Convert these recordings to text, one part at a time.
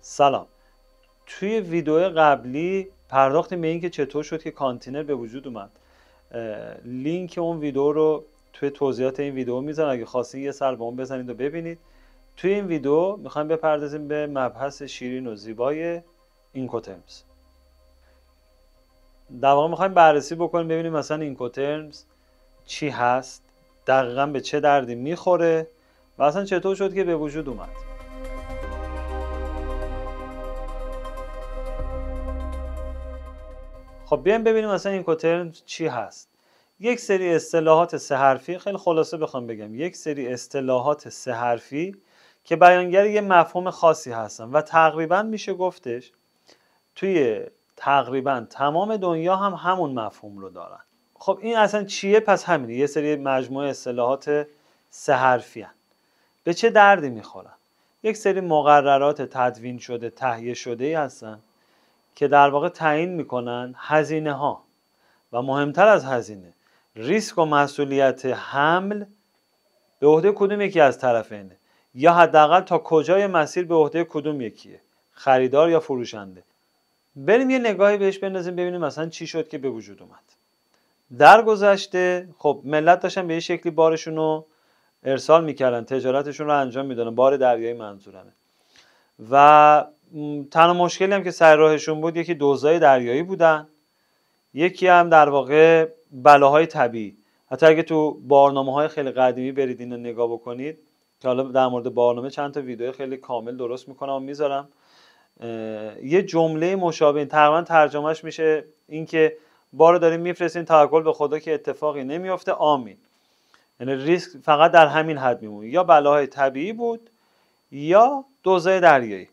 سلام. توی ویدیو قبلی پرداختیم به این که چطور شد که کانتینر به وجود اومد. لینک اون ویدیو رو توی توضیحات این ویدیو میذارم، اگه خواستین یه سر به اون بزنید و ببینید. توی این ویدیو میخوایم بپردازیم به مبحث شیرین و زیبای اینکوترمز. در واقع میخوایم بررسی بکنیم ببینیم مثلا اینکوترمز چی هست، دقیقاً به چه دردی میخوره و اصلا چطور شد که به وجود اومد. خب بیایم ببینیم مثلا اینکوترمز چی هست. یک سری اصطلاحات سه حرفی، خیلی خلاصه بخوام بگم، یک سری اصطلاحات سه حرفی که بیانگر یه مفهوم خاصی هستن و تقریبا میشه گفتش توی تقریبا تمام دنیا هم همون مفهوم رو دارن. خب این اصلا چیه؟ پس همینه، یه سری مجموعه اصطلاحات سه حرفی هن. به چه دردی میخورن؟ یک سری مقررات تدوین شده، تهیه شده هستن که در واقع تعیین میکنن هزینه ها و مهمتر از هزینه ریسک و مسئولیت حمل به عهده کدوم یکی از طرفینه، یا حداقل تا کجای مسیر به عهده کدوم یکیه، خریدار یا فروشنده. بریم یه نگاهی بهش بندازیم ببینیم مثلا چی شد که به وجود اومد. در گذشته خب ملت داشتن به یه شکلی بارشون رو ارسال میکردن، تجارتشون رو انجام میدادن، بار دریایی منظورمه، و تنها مشکلی هم که سر راهشون بود یکی دزدای دریایی بودن، یکی هم در واقع بلاهای طبیعی. حتی اگه تو برنامه‌های خیلی قدیمی برید اینو نگاه بکنید که حالا در مورد برنامه چند تا ویدیو خیلی کامل درست میکنم و میذارم، یه جمله مشابه تقریبا ترجمهش میشه این که بارو داریم میفرستین، توکل به خدا که اتفاقی نمیفته، آمین. یعنی ریسک فقط در همین حد میمونه، یا بلاهای طبیعی بود یا دزدای دریایی.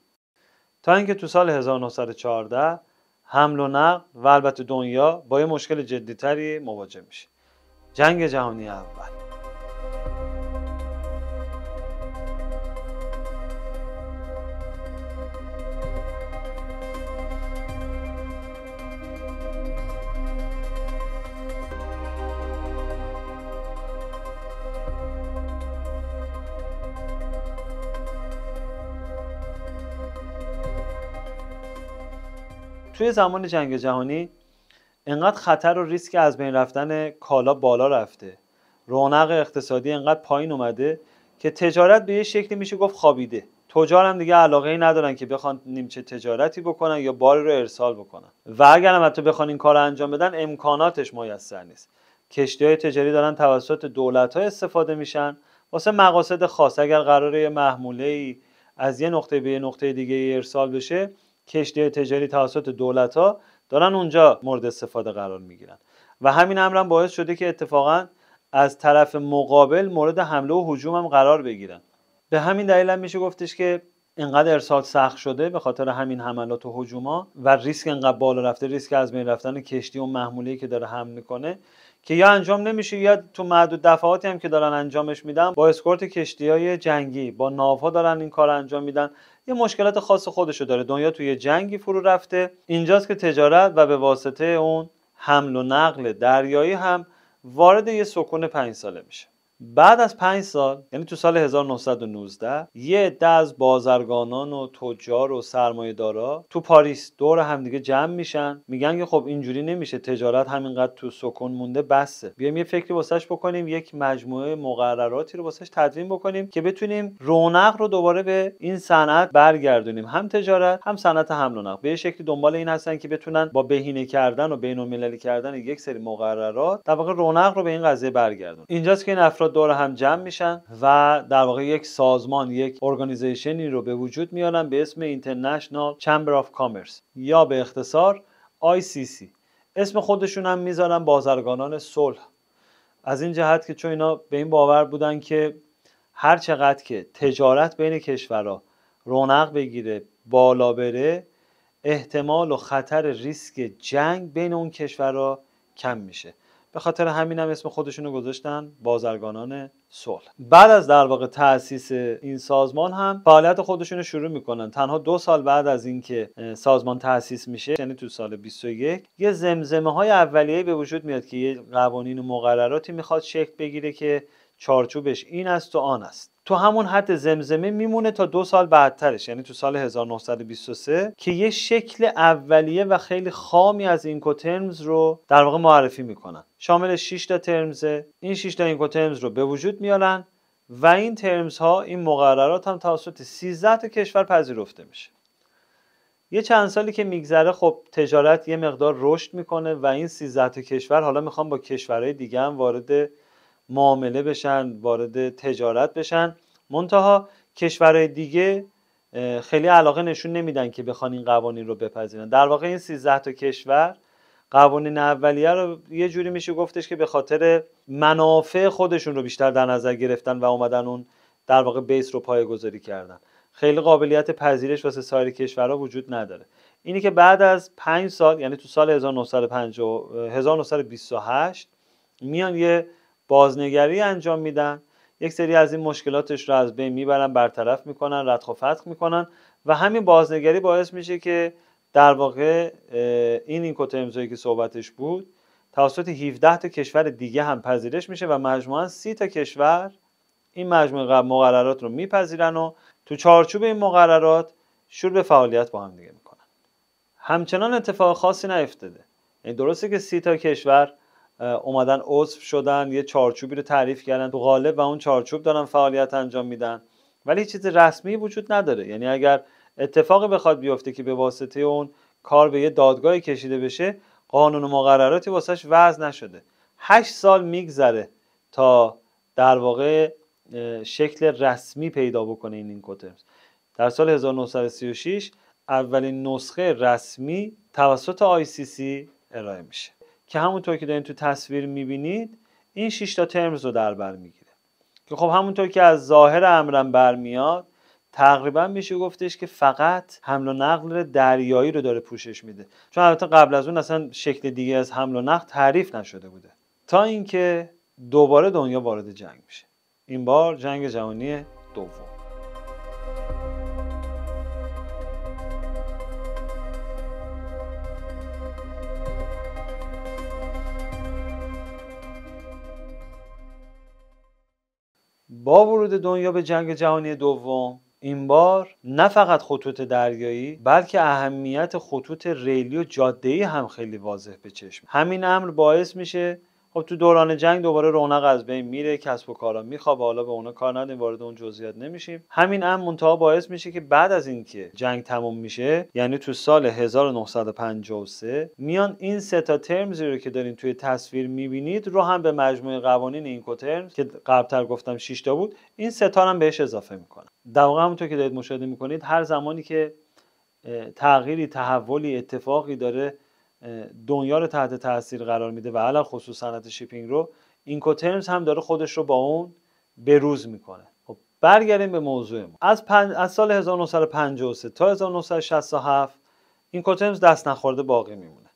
تا اینکه تو سال 1914 حمل و نقل و البته دنیا با یه مشکل جدیتری مواجه میشه، جنگ جهانی اول. توی زمان جنگ جهانی انقدر خطر و ریسک از بین رفتن کالا بالا رفته، رونق اقتصادی انقدر پایین اومده که تجارت به یه شکلی میشه گفت خوابیده. تجار هم دیگه علاقه‌ای ندارن که بخوان نیمچه تجارتی بکنن یا بار رو ارسال بکنن، و اگر هم حتی بخوان این کار رو انجام بدن امکاناتش میسر نیست. کشتی‌های تجاری دارن توسط دولت‌ها استفاده میشن واسه مقاصد خاص. اگر قراره یه محموله‌ای از یه نقطه به یه نقطه دیگه ارسال بشه، کشتی تجاری توسط دولت‌ها دارن اونجا مورد استفاده قرار میگیرن و همین امر هم باعث شده که اتفاقا از طرف مقابل مورد حمله و هجوم هم قرار بگیرن. به همین دلیل هم میشه گفتش که اینقدر ارسال سخت شده به خاطر همین حملات و هجوما و ریسک اینقدر بالا رفته، ریسک از بین رفتن کشتی و محموله‌ای که داره حمل میکنه که یا انجام نمیشه یا تو معدود دفعاتی هم که دارن انجامش میدن با اسکورت کشتی‌های جنگی، با ناوها دارن این کار انجام میدن. یه مشکلات خاص خودشو داره، دنیا توی جنگی فرو رفته. اینجاست که تجارت و به واسطه اون حمل و نقل دریایی هم وارد یه سکون 5 ساله میشه. بعد از 5 سال، یعنی تو سال 1919، یه عده از بازرگانان و تجار و سرمایه‌دارا تو پاریس دور همدیگه جمع میشن، میگن که خب اینجوری نمیشه، تجارت همینقدر تو سکون مونده بسه، بیایم یه فکری واسش بکنیم، یک مجموعه مقرراتی رو واسش تدوین بکنیم که بتونیم رونق رو دوباره به این صنعت برگردونیم، هم تجارت هم صنعت حمل و نقل. به شکلی دنبال این هستن که بتونن با بهینه کردن و بین‌المللی کردن یک سری مقررات در واقع رونق رو به این قضیه برگردونن. اینجاست که این افراد دور هم جمع میشن و در واقع یک سازمان، یک ارگانیزیشنی رو به وجود میارن به اسم International Chamber of Commerce یا به اختصار ICC. اسم خودشون هم میذارن بازرگانان صلح، از این جهت که چون اینا به این باور بودن که هر چقدر که تجارت بین کشورها رونق بگیره، بالا بره، احتمال و خطر ریسک جنگ بین اون کشورها کم میشه. به خاطر همین هم اسم خودشونو گذاشتن بازرگانان صلح. بعد از در واقع تأسیس این سازمان هم فعالیت خودشونو شروع میکنن. تنها 2 سال بعد از اینکه سازمان تأسیس میشه، یعنی تو سال 21، یه زمزمه های اولیه‌ای به وجود میاد که یه قوانین و مقرراتی میخواد شکل بگیره که چارچوبش این است و آن است. تو همون حد زمزمه میمونه تا 2 سال بعدترش، یعنی تو سال 1923 که یه شکل اولیه و خیلی خامی از اینکوترمز رو در واقع معرفی میکنن. شامل 6 تا ترمزه. این 6 تا اینکوترمز رو به وجود میارن و این ترمز ها، این مقررات هم توسط 13 تا کشور پذیرفته میشه. یه چند سالی که میگذره خب تجارت یه مقدار رشد میکنه و این 13 تا کشور حالا میخوان با کشورهای دیگه هم وارد معامله بشن، وارد تجارت بشن. منتها کشورهای دیگه خیلی علاقه نشون نمیدن که بخوان این قوانین رو بپذیرن. در واقع این 13 تا کشور قوانین اولیه رو یه جوری میشه گفتش که به خاطر منافع خودشون رو بیشتر در نظر گرفتن و اومدن اون در واقع بیس رو پایه‌گذاری کردن. خیلی قابلیت پذیرش واسه سایر کشورها وجود نداره. اینی که بعد از 5 سال، یعنی تو سال 1928 میان یه بازنگری انجام میدن، یک سری از این مشکلاتش رو از بین میبرن، برطرف میکنن، ردخ و فتق میکنن و همین بازنگری باعث میشه که در واقع این اینکوترمزایی که صحبتش بود توسط 17 تا کشور دیگه هم پذیرش میشه و مجموعاً 30 تا کشور این مجموعه مقررات رو میپذیرن و تو چارچوب این مقررات شروع به فعالیت با هم دیگه میکنن. همچنان اتفاق خاصی نیفتاده. یعنی درسته که 30 تا کشور اومدن عضو شدن، یه چارچوبی رو تعریف کردن، تو قالب و اون چارچوب دارن فعالیت انجام میدن، ولی چیز رسمی وجود نداره. یعنی اگر اتفاقی بخواد بیفته که به واسطه اون کار به یه دادگاهی کشیده بشه، قانون و مقرراتی واسش وضع نشده. 8 سال میگذره تا در واقع شکل رسمی پیدا بکنه این اینکوترمز. در سال 1936 اولین نسخه رسمی توسط ICC ارائه میشه که همونطور که دارین تو تصویر میبینید این 6 تا ترمز رو در بر میگیره که خب همونطور که از ظاهر امرم برمیاد تقریبا میشه گفتش که فقط حمل و نقل دریایی رو داره پوشش میده، چون البته قبل از اون اصلا شکل دیگه از حمل و نقل تعریف نشده بوده، تا اینکه دوباره دنیا وارد جنگ میشه. این بار جنگ جهانی دوم. با ورود دنیا به جنگ جهانی دوم، این بار نه فقط خطوط دریایی بلکه اهمیت خطوط ریلی و جاده‌ای هم خیلی واضح به چشم. همین امر باعث میشه خب تو دوران جنگ دوباره رونق از بین میره، کسب و کارا میخوابه، حالا به اونا کار نداریم، وارد اون جزئیات نمیشیم. همین امر منتها باعث میشه که بعد از اینکه جنگ تموم میشه، یعنی تو سال 1953 میان این 3 تا ترمزی رو که دارین توی تصویر میبینید رو هم به مجموعه قوانین اینکوترمز که قبلتر گفتم 6 تا بود، این 3 تا هم بهش اضافه میکنن. در واقع همونطور که دارید مشاهده میکنید هر زمانی که تغییری، تحولی، اتفاقی داره دنیا رو تحت تاثیر قرار میده و علاوه خصوص صنعت شیپینگ رو، اینکوترمز هم داره خودش رو با اون بروز میکنه. خب برگردیم به موضوعمون. از سال 1953 تا 1967 اینکوترمز دست نخورده باقی میمونه.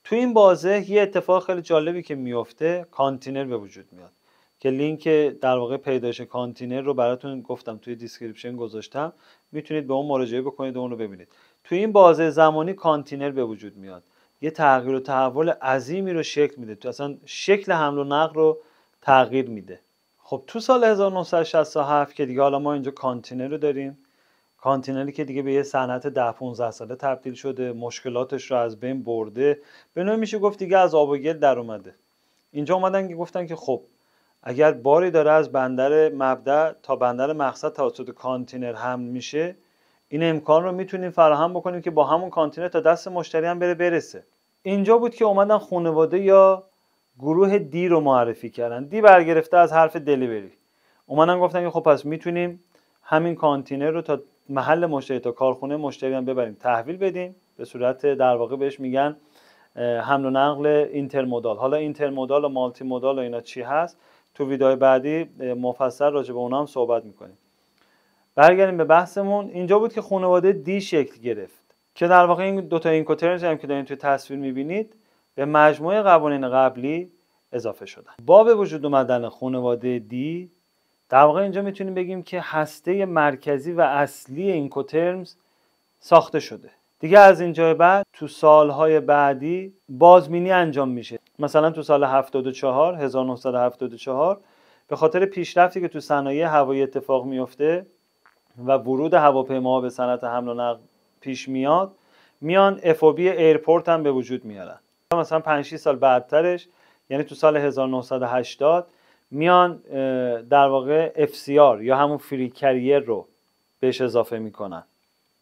تو این بازه یه اتفاق خیلی جالبی که میفته، کانتینر به وجود میاد که لینک در واقع پیدایش کانتینر رو براتون گفتم توی دیسکریپشن گذاشتم، میتونید به اون مراجعه بکنید و اون رو ببینید. توی این بازه زمانی کانتینر به وجود میاد، یه تغییر و تحول عظیمی رو شکل میده، تو اصلا شکل حمل و نقل رو تغییر میده. خب تو سال 1967 که دیگه حالا ما اینجا کانتینر رو داریم، کانتینری که دیگه به یه صنعت 10-15 ساله تبدیل شده، مشکلاتش رو از بین برده، به نوعی میشه گفت دیگه از آب و گل در اومده. اینجا اومدن که گفتن که خب اگر باری داره از بندر مبدأ تا بندر مقصد توسط کانتینر حمل میشه، این امکان رو میتونیم فراهم بکنیم که با همون کانتینر تا دست مشتری هم برسه. اینجا بود که اومدن خانواده یا گروه دی رو معرفی کردن. دی برگرفته از حرف دلیوری. اومدن گفتن که خب پس میتونیم همین کانتینر رو تا محل مشتری، تا کارخونه مشتری هم ببریم تحویل بدیم، به صورت در واقع بهش میگن حمل و نقل اینترمودال. حالا اینترمودال و مالتی مودال و اینا چی هست تو ویدیوهای بعدی مفصل راجع به اونها هم صحبت میکنیم. برگردیم به بحثمون. اینجا بود که خانواده دی شکل گرفت که در واقع این دو تا اینکوترمز هم که دارین توی تصویر میبینید به مجموعه قوانین قبلی اضافه شدن. با به وجود اومدن خانواده دی در واقع اینجا میتونیم بگیم که هسته مرکزی و اصلی اینکوترمز ساخته شده. دیگه از اینجا بعد تو سالهای بعدی بازبینی انجام میشه. مثلا تو سال 1974 به به خاطر پیشرفتی که تو صنایع هوایی اتفاق میفته و ورود هواپیماها به صنعت حمل و نقل پیش میان FOB ایرپورت هم به وجود میارن. مثلا 5 سال بعدترش، یعنی تو سال 1980 میان در واقع FCR یا همون فری کریر رو بهش اضافه میکنن.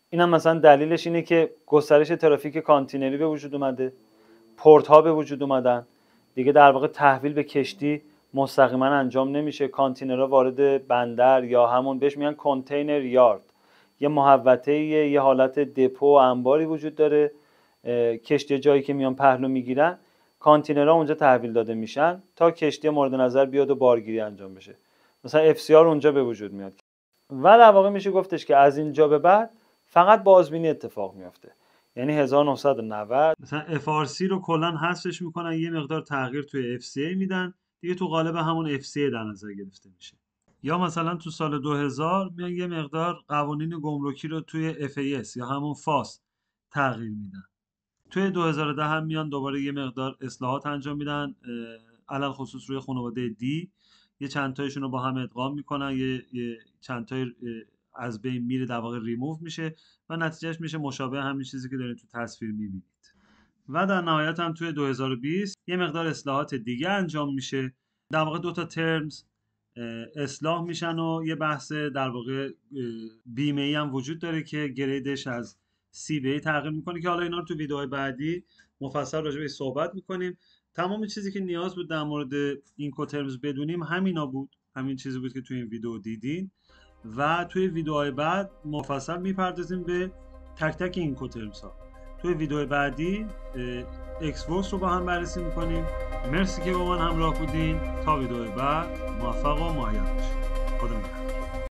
این هم مثلا دلیلش اینه که گسترش ترافیک کانتینری به وجود اومده، پورت ها به وجود اومدن دیگه، در واقع تحویل به کشتی مستقیما انجام نمیشه، کانتینرها وارد بندر یا همون بهش میگن کانتینر یارد، یه محوطه، یه حالت دپو و انباری وجود داره، کشتی جایی که میان پهلو میگیرن کانتینرها اونجا تحویل داده میشن تا کشتی مورد نظر بیاد و بارگیری انجام بشه. مثلا FCR اونجا به وجود میاد و در واقع میشه گفتش که از اینجا به بعد فقط بازبینی اتفاق میفته. یعنی 1990 مثلا FRC رو کلا حذفش میکنن، یه مقدار تغییر توی FCA میدن دیگه، تو قالب همون FCA در نظر گرفته میشه. یا مثلا تو سال 2000 میان یه مقدار قوانین گمرکی رو توی FAS یا همون FAS تغییر میدن. توی 2010 هم میان دوباره یه مقدار اصلاحات انجام میدن، علل خصوص روی خانواده دی، یه چند تایشون رو با هم ادغام میکنن، یه چند تای از بین میره، در واقع ریموو میشه و نتیجهش میشه مشابه همین چیزی که دارید تو تصویر میبینید. و در نهایت هم توی 2020 یه مقدار اصلاحات دیگه انجام میشه، در واقع 2 تا ترمز اصلاح میشن و یه بحث در واقع بیمه ای هم وجود داره که گریدش از C به A تغییر میکنه، که حالا اینا رو تو ویدیوهای بعدی مفصل راجع بهش صحبت میکنیم. تمام چیزی که نیاز بود در مورد اینکوترمز بدونیم همینا بود، همین چیزی بود که توی این ویدیو دیدین و توی ویدیوهای بعد مفصل میپردازیم به تک تک اینکوترمز ها. توی ویدیو بعدی اکس‌ورکس رو با هم بررسی میکنیم. مرسی که با من همراه بودین. تا ویدیو بعد موفق و معید باشید. خدا نگهدار.